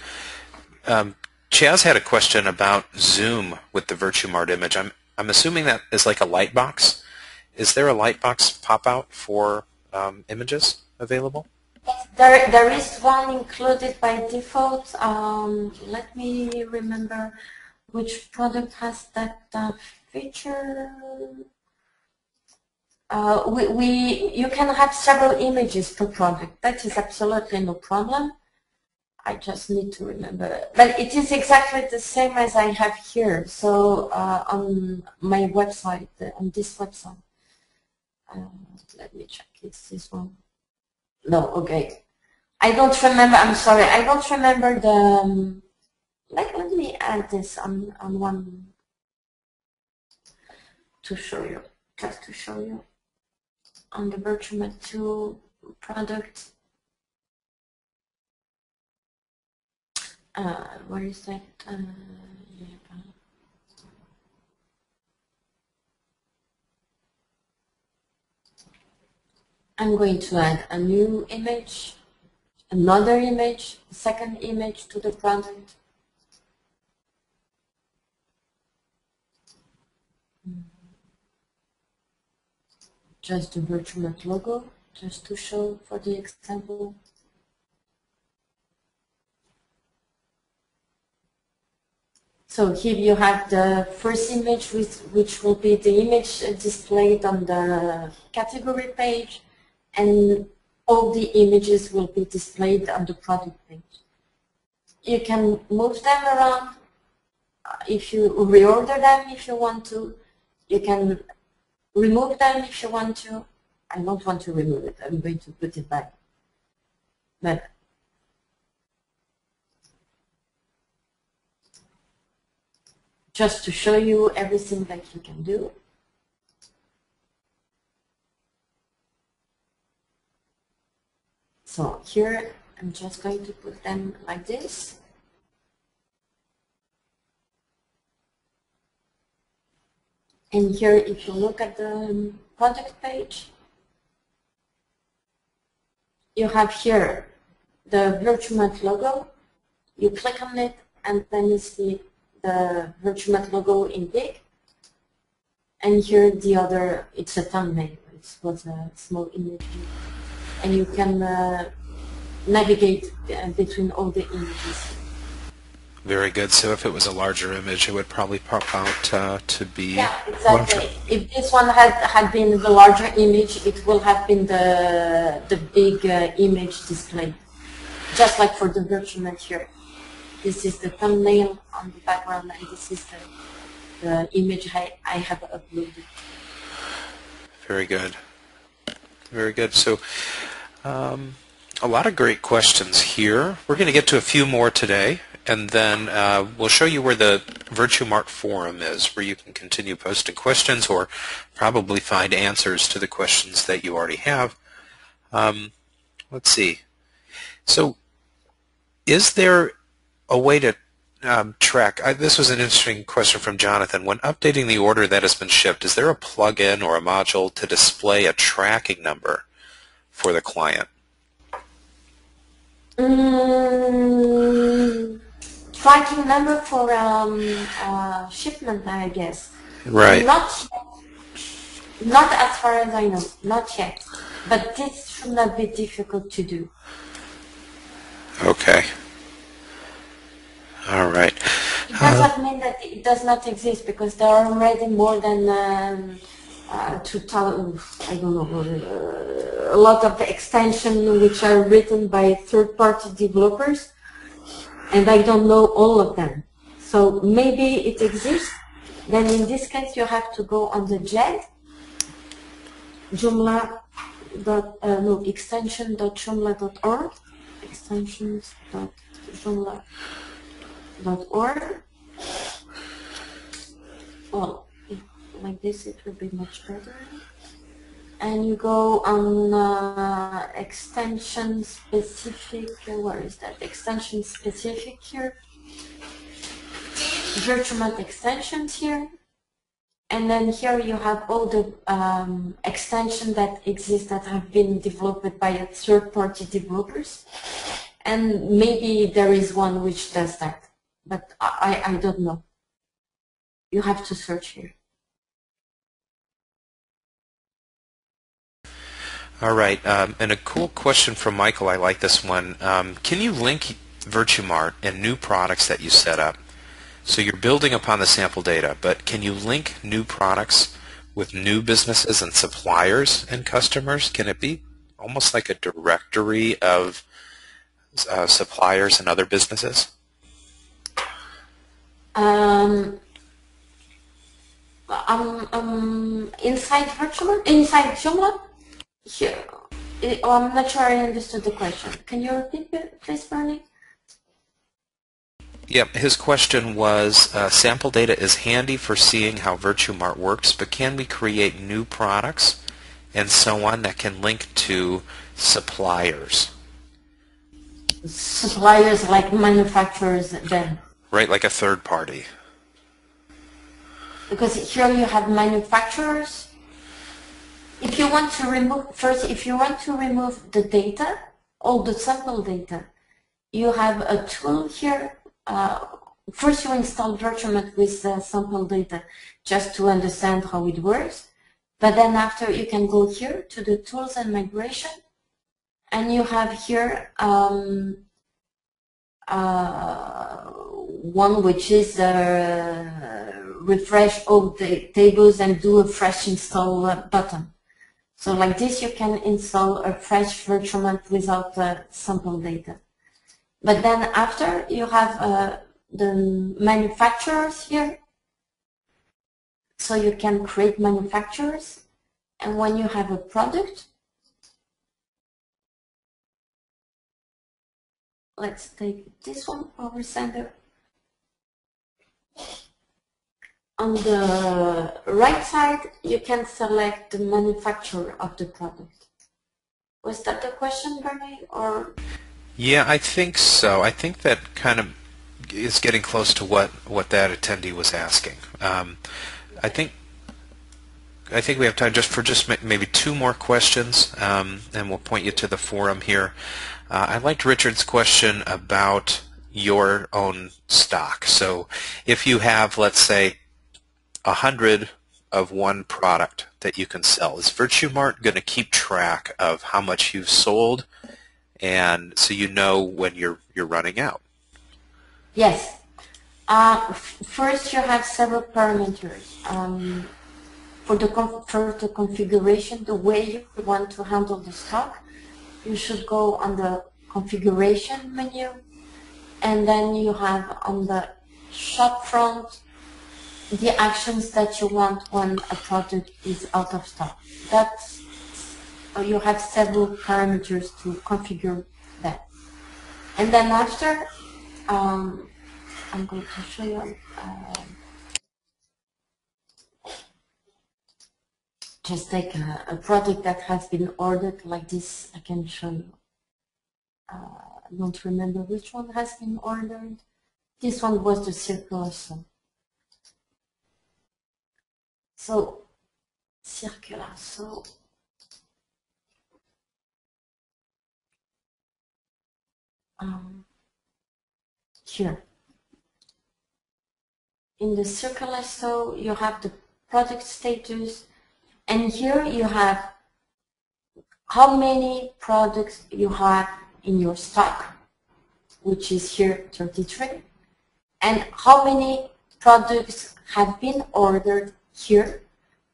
Chaz had a question about zoom with the VirtueMart image. I'm assuming that is like a lightbox. Is there a lightbox pop-out for images available? There is one included by default. Let me remember which product has that feature. you can have several images per product. That is absolutely no problem. I just need to remember. But it is exactly the same as I have here. So on my website, on this website. Let me check. It's this one. No, okay. I don't remember. I'm sorry. I don't remember the. Let me add this on one to show you. Just to show you on the VirtueMart 2 product. Where is that? I'm going to add a new image, another image, a second image to the product. Just the VirtueMart logo, just to show for the example. So here you have the first image, which will be the image displayed on the category page, and all the images will be displayed on the product page. You can move them around if you reorder them if you want to. You can remove them if you want to. I don't want to remove it. I'm going to put it back. But just to show you everything that you can do. So here, I'm just going to put them like this. And here, if you look at the product page, you have here the VirtueMart logo. You click on it, and then you see the VirtueMart logo in big. And here the other, it's a thumbnail. It was a small image. And you can navigate between all the images. Very good. So if it was a larger image, it would probably pop out to be... Yeah, exactly. Larger. If this one had been the larger image, it will have been the big image displayed. Just like for the VirtueMart here. This is the thumbnail on the background, and this is the image I have uploaded. Very good. Very good. So a lot of great questions here. We're going to get to a few more today, and then we'll show you where the VirtueMart forum is, where you can continue posting questions or probably find answers to the questions that you already have. Let's see. So is there a way to track? This was an interesting question from Jonathan. When updating the order that has been shipped, is there a plugin or a module to display a tracking number for the client? Tracking number for shipment, I guess. Right. Not as far as I know, not yet. But this should not be difficult to do. Okay. All right. It doesn't mean that it does not exist, because there are already more than 2,000, I don't know, a lot of extensions which are written by third-party developers, and I don't know all of them. So maybe it exists. Then in this case, you have to go on the JED, extension.joomla.org, extensions.joomla.org. Well, like this, it will be much better. And you go on extension specific. Where is that? Extension specific here. VirtueMart extensions here. And then here you have all the extensions that exist that have been developed by third-party developers. And maybe there is one which does that. But I don't know. You have to search here. All right, and a cool question from Michael, I like this one. Can you link VirtueMart and new products that you set up? So you're building upon the sample data, but can you link new products with new businesses and suppliers and customers? Can it be almost like a directory of suppliers and other businesses? Inside Joomla? Here. I'm not sure I understood the question. Can you repeat it, please, Bernie? Yep, his question was, sample data is handy for seeing how VirtueMart works, but can we create new products and so on that can link to suppliers? Suppliers like manufacturers then? Right, like a third party. Because here you have manufacturers. If you want to remove, the data, all the sample data, you have a tool here. First you install VirtueMart with sample data just to understand how it works. But then after you can go here to the tools and migration, and you have here one which is refresh all the tables and do a fresh install button. So like this you can install a fresh VirtueMart without sample data. But then after you have the manufacturers here. So you can create manufacturers, and when you have a product, let's take this one, Power Center. On the right side, you can select the manufacturer of the product. Was that the question, Bernie? Or? Yeah, I think so. I think that kind of is getting close to what that attendee was asking. I think we have time for maybe two more questions, and we'll point you to the forum here. I liked Richard's question about your own stock. So if you have, let's say, 100 of one product that you can sell, is VirtueMart going to keep track of how much you've sold, and so you know when you're running out? Yes. First, you have several parameters. For the configuration, the way you want to handle the stock, you should go on the configuration menu, and then you have on the shop front the actions that you want when a product is out of stock. That's you have several parameters to configure that. And then after, I'm going to show you just take a product that has been ordered like this. I can show you. I don't remember which one has been ordered. This one was the circular saw. So, circular saw. Here. In the circular saw, you have the product status, and here you have how many products you have in your stock, which is here 33, and how many products have been ordered here,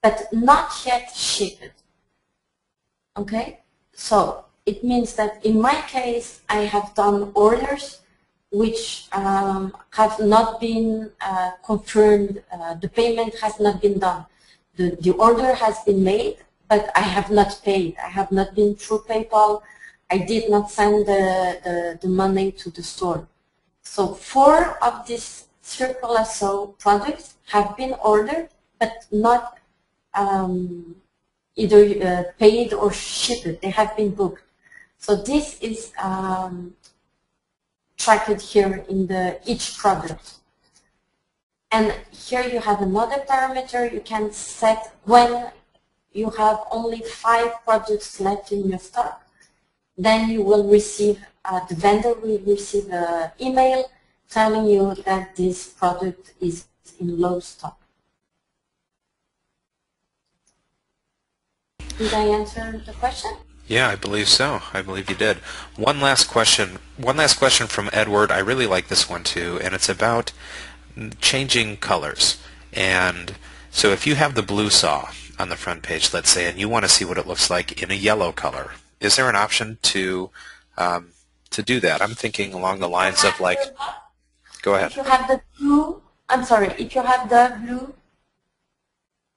but not yet shipped. Okay? So it means that in my case, I have done orders which have not been confirmed, the payment has not been done. The order has been made, but I have not paid. I have not been through PayPal. I did not send the money to the store. So 4 of these circular saw products have been ordered, but not either paid or shipped. They have been booked. So this is tracked here in each product. And here you have another parameter. You can set when you have only 5 products left in your stock. Then you will receive, the vendor will receive an email telling you that this product is in low stock. Did I answer the question? Yeah, I believe so. I believe you did. One last question from Edward. I really like this one too, and it's about changing colors. And so if you have the blue saw on the front page, let's say, and you want to see what it looks like in a yellow color. Is there an option to do that? I'm thinking along the lines of like, go ahead. If you have the blue, I'm sorry, if you have the blue,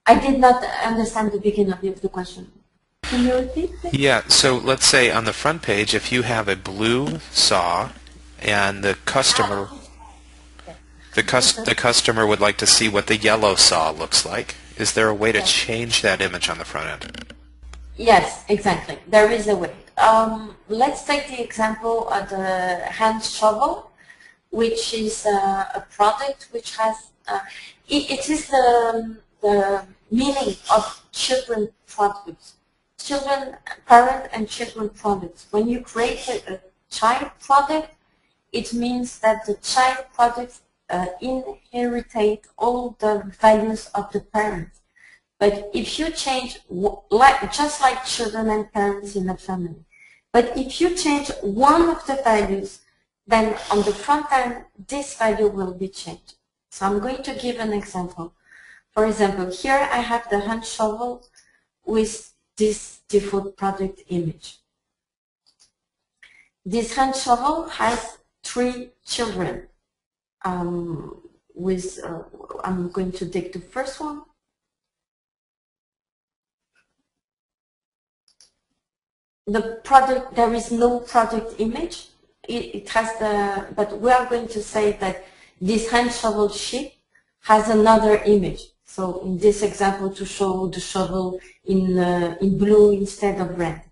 I did not understand the beginning of the question. Can you repeat it? Yeah, so let's say on the front page, if you have a blue saw and the customer would like to see what the yellow saw looks like, is there a way to change that image on the front end? Yes, exactly. There is a way. Let's take the example of the hand shovel, which is a product which has, it is the meaning of children products. Parent and children products. When you create a child product, it means that the child product inheritate all the values of the parent. But if you change, just like children and parents in a family, but if you change one of the values, then on the front end, this value will be changed. So I'm going to give an example. For example, here I have the hand shovel with this default product image. This hand shovel has 3 children. I'm going to take the first one. The product, there is no product image. It has but we are going to say that this hand shovel sheet has another image. So in this example, to show the shovel in blue instead of red.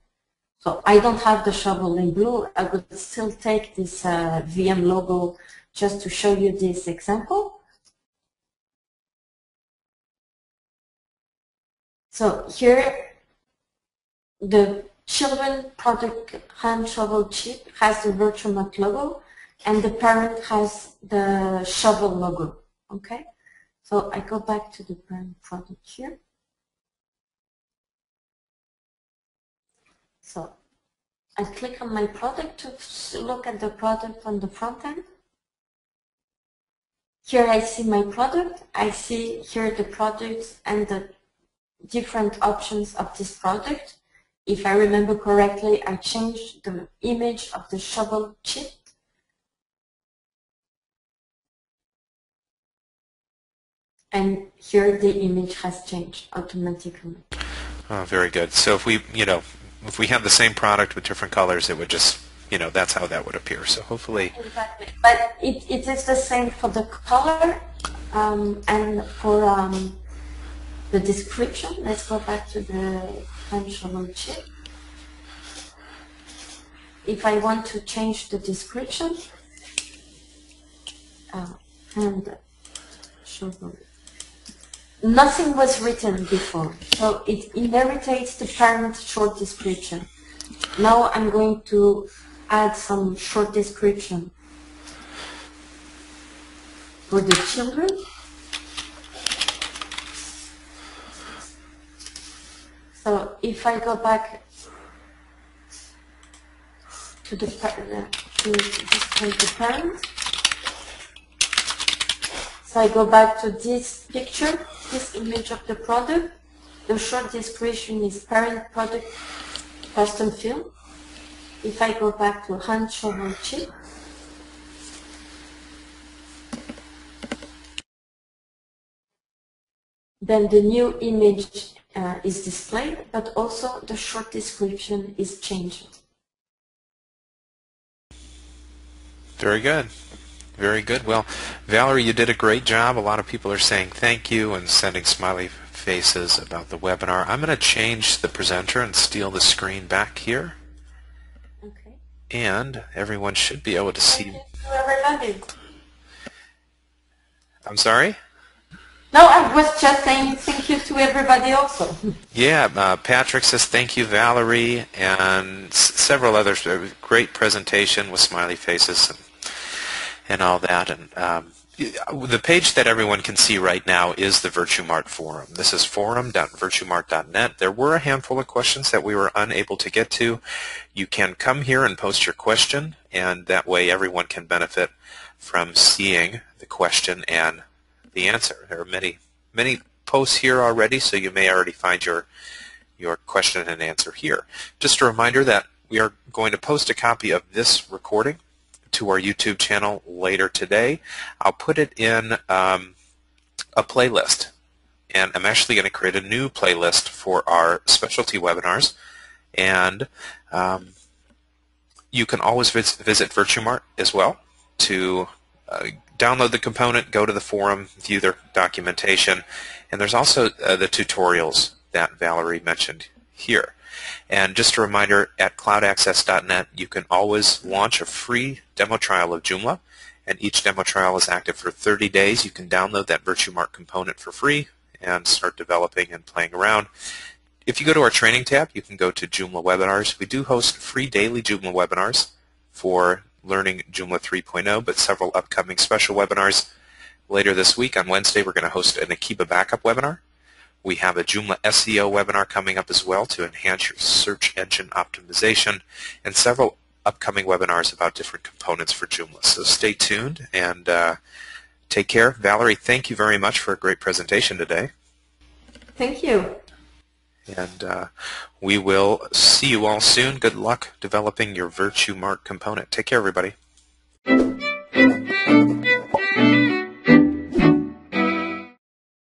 So I don't have the shovel in blue. I would still take this VM logo just to show you this example. So here, the children product hand shovel chip has the VirtueMart logo, and the parent has the shovel logo. Okay, so I go back to the parent product here. So I click on my product to look at the product on the front end. Here I see my product. I see here the products and the different options of this product. If I remember correctly, I changed the image of the shovel chip. And here the image has changed automatically. Oh, very good. So if we, if we have the same product with different colors, it would just, that's how that would appear. So hopefully. Exactly. But it is the same for the color and for the description. Let's go back to the hand shovel chip. If I want to change the description, hand shovel. Nothing was written before, so it inherits the parent short description. Now I'm going to add some short description for the children. So if I go back to the parent, so I go back to this picture, this image of the product. The short description is parent product custom field. If I go back to hand shovel chip, then the new image is displayed, but also the short description is changed. Very good. Very good. Well, Valerie, you did a great job. A lot of people are saying thank you and sending smiley faces about the webinar. I'm going to change the presenter and steal the screen back here. Okay. And everyone should be able to see. Thank you to everybody. I'm sorry? No, I was just saying thank you to everybody also. Yeah, Patrick says thank you, Valerie, and several others. Great presentation with smiley faces and all that. And the page that everyone can see right now is the VirtueMart forum. This is forum.virtuemart.net. There were a handful of questions that we were unable to get to. You can come here and post your question, and that way everyone can benefit from seeing the question and the answer. There are many posts here already, so you may already find your question and answer here. Just a reminder that we are going to post a copy of this recording to our YouTube channel later today. I'll put it in a playlist, and I'm actually going to create a new playlist for our specialty webinars, and you can always visit VirtueMart as well to download the component, go to the forum, view their documentation, and there's also the tutorials that Valerie mentioned here. And just a reminder, at CloudAccess.net you can always launch a free demo trial of Joomla, and each demo trial is active for 30 days. You can download that VirtueMart component for free and start developing and playing around. If you go to our training tab, you can go to Joomla webinars. We do host free daily Joomla webinars for learning Joomla 3.0, but several upcoming special webinars. Later this week on Wednesday, we're going to host an Akiba backup webinar. We have a Joomla SEO webinar coming up as well to enhance your search engine optimization, and several upcoming webinars about different components for Joomla. So stay tuned and take care. Valerie, thank you very much for a great presentation today. Thank you. And we will see you all soon. Good luck developing your VirtueMart component. Take care, everybody.